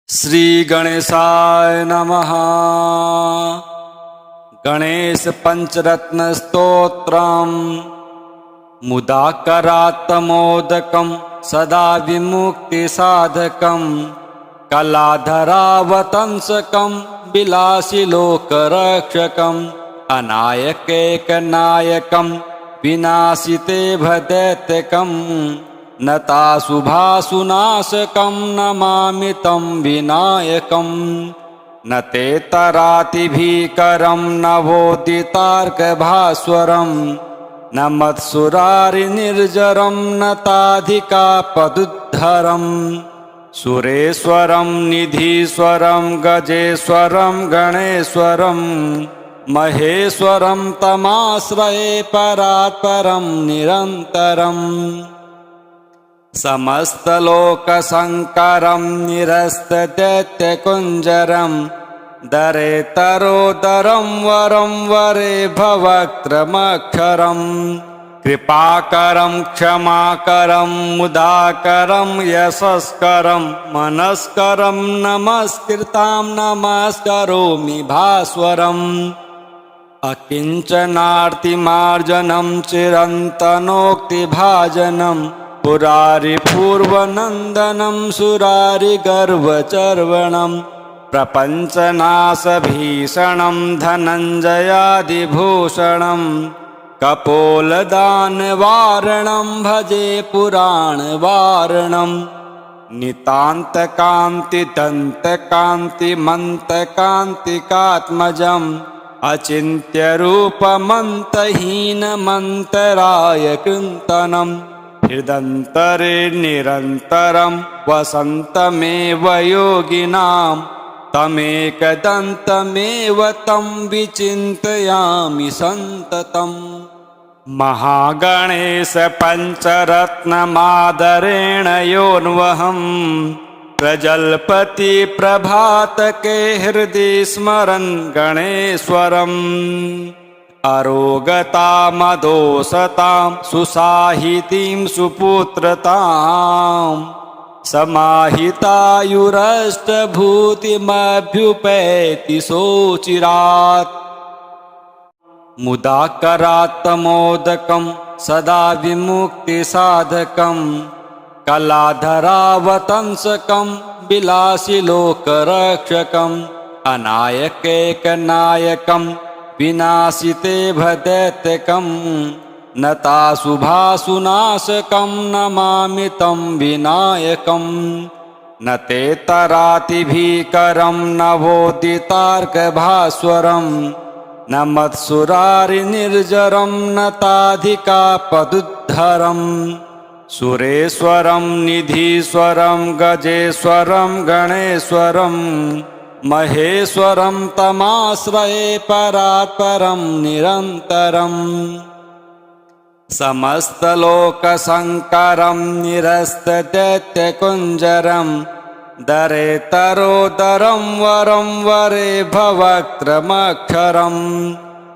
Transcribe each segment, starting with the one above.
श्री गणेशाय नमः। गणेश पंचरत्न स्तोत्रम् मुदाकरात्मोदकं सदा विमुक्ति साधकं कलाधरावतंसकं विलासी लोकरक्षकं अनायकैकनायकं विनाशिते भदैत्यकं नताशुभाशुनाशकं नमामि तं विनायकं न ते तरातिभीकरं नवोदितार्कभास्वरं न मत्सुरारिनिर्जरं न ताधिकापदुद्धरं सुरेश्वरं निधीश्वरं गजेश्वरं गणेश्वरं महेश्वरं तमाश्रये परात्परं निरन्तरम् समस्तलोकशङ्करं निरस्तदैत्यकुञ्जरं दरेतरोदरं वरं वरे भवक्त्रमक्षरं कृपाकरं क्षमाकरं मुदाकरं यशस्करं मनस्करं नमस्कृतां नमस्करोमि भास्वरम् अकिञ्चनार्तिमार्जनं चिरन्तनोक्तिभाजनं पुरारिपूर्वनन्दनं सुरारिगर्वचर्वणं प्रपञ्चनाशभीषणं धनञ्जयादिभूषणं कपोलदानवारणं भजे पुराणवारणं नितान्तकान्तिदन्तकान्तिमन्तकान्तिकात्मजम् अचिन्त्यरूपमन्तहीनमन्तरायकृन्तनं हृदन्तरे निरन्तरं वसन्तमेव योगिनां तमेकदन्तमेव तं विचिन्तयामि सन्ततम् महागणेश पञ्चरत्नमादरेण योऽन्वहं प्रजल्पति प्रभातके हृदि स्मरन् गणेश्वरम् अरोगतामदोषतां सुसाहितीं सुपुत्रतां समाहितायुरष्टभूतिमभ्युपैति सोचिरात् मुदाकरात्मोदकं सदा विमुक्तिसाधकं कलाधरावतंसकं विलासी लोकरक्षकं अनायकैकनायकं विनाशिते भदैत्यकं नताशुभाशुनाशकं नमामि तं विनायकं न ते तरातिभीकरं नवोदितार्कभास्वरं न मत्सुरारिनिर्जरं न ताधिकापदुद्धरं सुरेश्वरं निधीश्वरं गजेश्वरं गणेश्वरं महेश्वरं तमाश्रये परात्परं निरन्तरम् समस्तलोकशङ्करं निरस्तदैत्यकुञ्जरं दरेतरोदरं वरं वरे भवक्त्रमक्षरं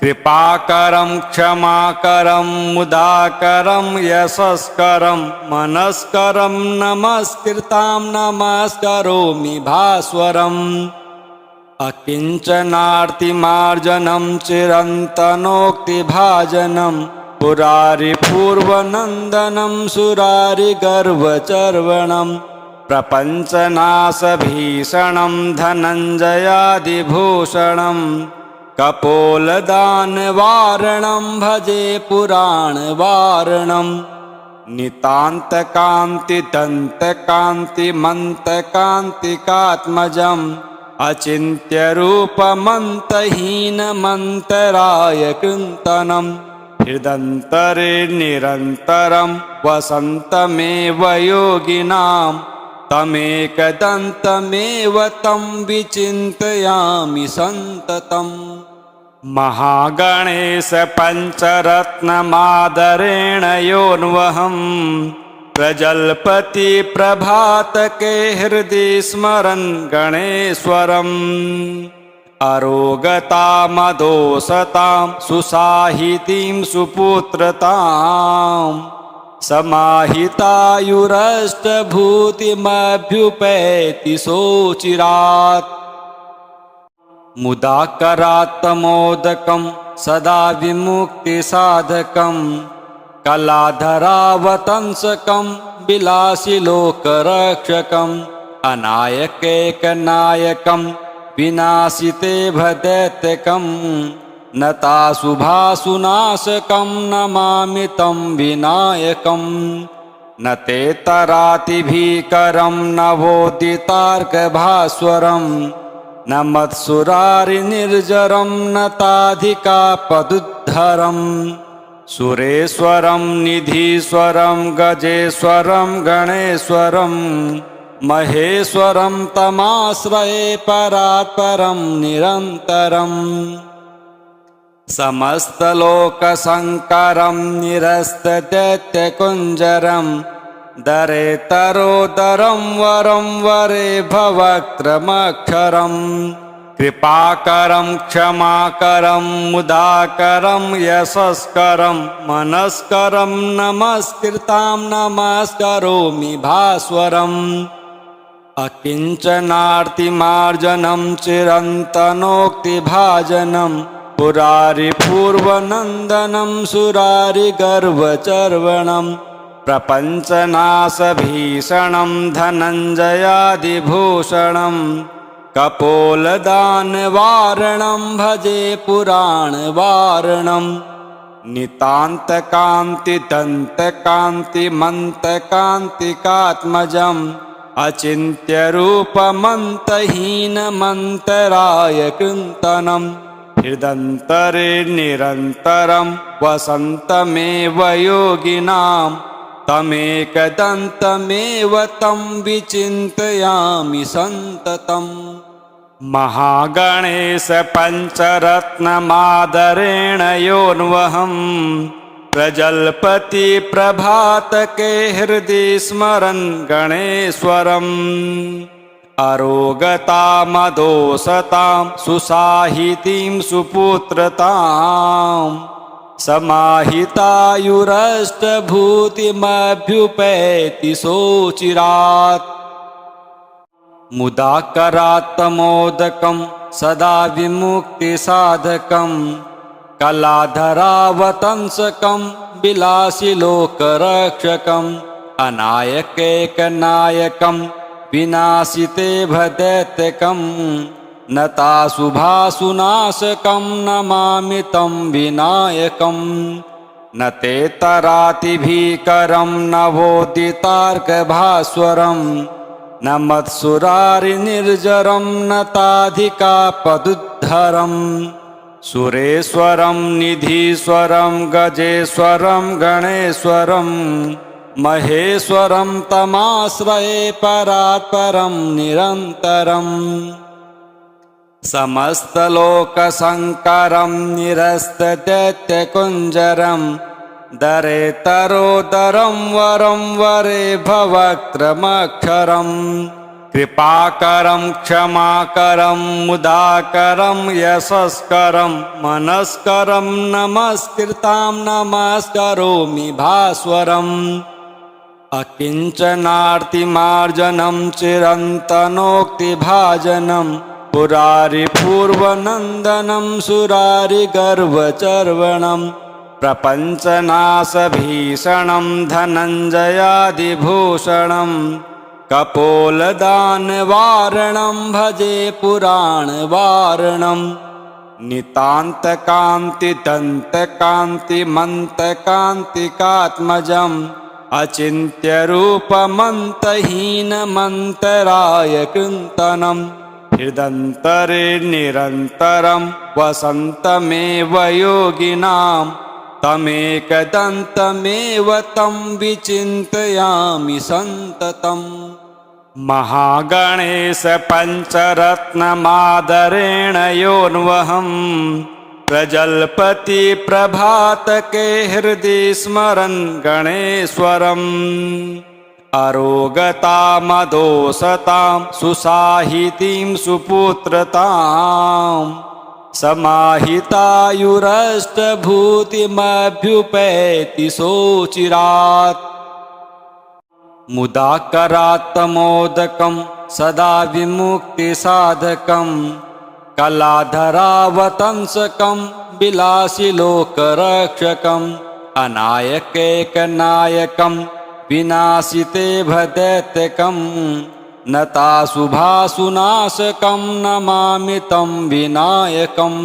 कृपाकरं क्षमाकरं मुदाकरं यशस्करं मनस्करं नमस्कृतां नमस्करोमि भास्वरम् अकिञ्चनार्तिमार्जनं चिरन्तनोक्तिभाजनं पुरारिपूर्वनन्दनं सुरारिगर्वचर्वणं प्रपञ्चनाशभीषणं धनञ्जयादिभूषणं कपोलदानवारणं भजे पुराणवारणं नितान्तकान्तिदन्तकान्तिमन्तकान्तिकात्मजम् अचिन्त्यरूपमन्तहीनमन्तरायकृन्तनं हृदन्तरे निरन्तरं वसन्तमेव योगिनां तमेकदन्तमेव तं विचिन्तयामि सन्ततम् महागणेश पञ्चरत्नमादरेण योऽन्वहं प्रजल्पति प्रभातके हृदि स्मरन् गणेश्वरम् अरोगतामदोषतां सुसाहितीं सुपुत्रतां समाहितायुरष्टभूतिमभ्युपैति सोचिरात् मुदाकरात्तमोदकं सदा विमुक्तिसाधकं कलाधरावतंसकं विलासिलोकरक्षकम् अनायकैकनायकं विनाशिते भदैत्यकं नताशुभासुनाशकं नमामि तं विनायकं न ते तरातिभीकरं नवोदितार्कभास्वरं न मत्सुरारिनिर्जरं न ताधिकापदुद्धरं सुरेश्वरं निधीश्वरं गजेश्वरं गणेश्वरं महेश्वरं तमाश्रये परात्परं निरन्तरम् समस्तलोकशङ्करं निरस्तदैत्यकुञ्जरं दरेतरोदरं वरं वरे भवक्त्रमक्षरम् कृपाकरं क्षमाकरं मुदाकरं यशस्करं मनस्करं नमस्कृतां नमस्करोमि भास्वरम् अकिञ्चनार्तिमार्जनं चिरन्तनोक्तिभाजनं पुरारिपूर्वनन्दनं सुरारिगर्वचर्वणं प्रपञ्चनाशभीषणं धनञ्जयादिभूषणं कपोलदानवारणं भजे पुराणवारणं नितान्तकान्तिदन्तकान्तिमन्तकान्तिकात्मजम् अचिन्त्यरूपमन्तहीनमन्तरायकृन्तनं हृदन्तरे निरन्तरं वसन्तमेव योगिनां तमेकदन्तमेव तं विचिन्तयामि सन्ततम् महागणेश पञ्चरत्नमादरेण योऽन्वहं प्रजल्पति प्रभातके हृदि स्मरन् गणेश्वरम् अरोगतामदोषतां सुसाहितीं सुपुत्रतां समाहितायुरष्टभूतिमभ्युपैति सोचिरात् मुदाकरात्तमोदकं सदा विमुक्तिसाधकं कलाधरावतंसकं विलासिलोकरक्षकम् अनायकैकनायकं विनाशिते भदैत्यकं नताशुभासुनाशकं नमामि तं विनायकं न ते तरातिभीकरं नवोदितार्कभास्वरं न मत्सुरारिनिर्जरं न ताधिकापदुद्धरं सुरेश्वरं निधीश्वरं गजेश्वरं गणेश्वरं महेश्वरं तमाश्रये परात्परं निरन्तरम् समस्तलोकशङ्करं निरस्तदैत्यकुञ्जरं दरेतरोदरं वरं वरे भवक्त्रमक्षरम् कृपाकरं क्षमाकरं मुदाकरं यशस्करं मनस्करं नमस्कृतां नमस्करोमि भास्वरम् अकिञ्चनार्तिमार्जनं चिरन्तनोक्तिभाजनं पुरारिपूर्वनन्दनं सुरारिगर्वचर्वणं प्रपञ्चनाशभीषणं धनञ्जयादिभूषणं कपोलदानवारणं भजे पुराणवारणं नितान्तकान्तिदन्तकान्तिमन्तकान्तिकात्मजम् अचिन्त्यरूपमन्तहीनमन्तरायकृन्तनं हृदन्तरे निरन्तरं वसन्तमेव योगिनां तमेकदन्तमेव तं विचिन्तयामि सन्ततम् महागणेश पञ्चरत्नमादरेण योऽन्वहं प्रजल्पति प्रभातके हृदि स्मरन् गणेश्वरम् अरोगतामदोषतां सुसाहितीं सुपुत्रतां समाहितायुरष्टभूतिमभ्युपैति सोचिरात् मुदाकरात्तमोदकं सदा विमुक्तिसाधकं कलाधरावतंसकं विलासिलोकरक्षकम् अनायकैकनायकं विनाशिते भदैत्यकं नताशुभाशुनाशकं नमामि तं विनायकम्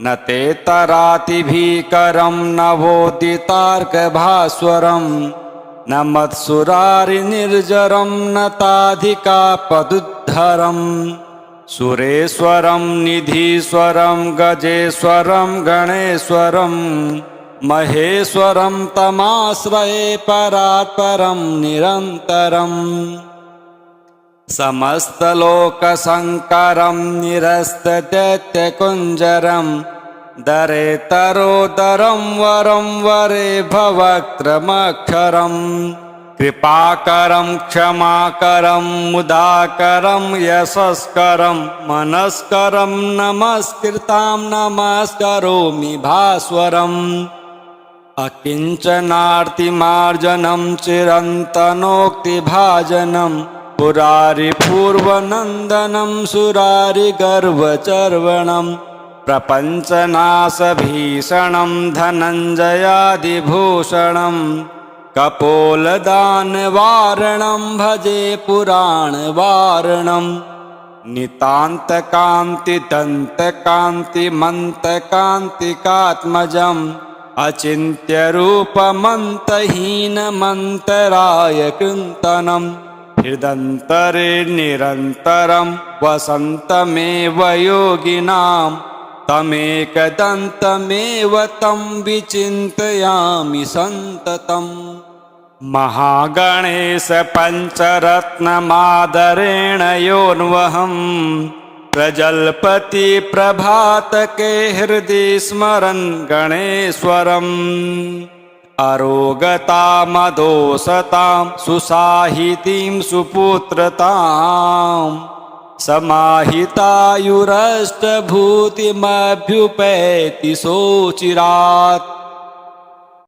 न ते तरातिभीकरं नवोदितार्कभास्वरं न मत्सुरारिनिर्जरं न ताधिकापदुद्धरम् सुरेश्वरं निधीश्वरं गजेश्वरं गणेश्वरं महेश्वरं तमाश्रये परात्परं निरन्तरम् समस्तलोकशङ्करं निरस्तदैत्यकुञ्जरं दरेतरोदरं वरं वरे भवक्त्रमक्षरम् कृपाकरं क्षमाकरं मुदाकरं यशस्करं मनस्करं नमस्कृतां नमस्करोमि भास्वरम् अकिञ्चनार्तिमार्जनं चिरन्तनोक्तिभाजनं पुरारिपूर्वनन्दनं सुरारिगर्वचर्वणं प्रपञ्चनाशभीषणं धनञ्जयादिभूषणं कपोलदानवारणं भजे पुराणवारणं नितान्तकान्तिदन्तकान्तिमन्तकान्तिकात्मजम् अचिन्त्यरूपमन्तहीनमन्तरायकृन्तनं हृदन्तरे निरन्तरं वसन्तमेव योगिनां तमेकदन्तमेव तं विचिन्तयामि सन्ततम् महागणेश पञ्चरत्नमादरेण योऽन्वहं प्रजल्पति प्रभातके हृदि स्मरन् गणेश्वरम् अरोगतामदोषतां सुसाहितीं सुपुत्रतां समाहितायुरष्टभूतिमभ्युपैति सोचिरात्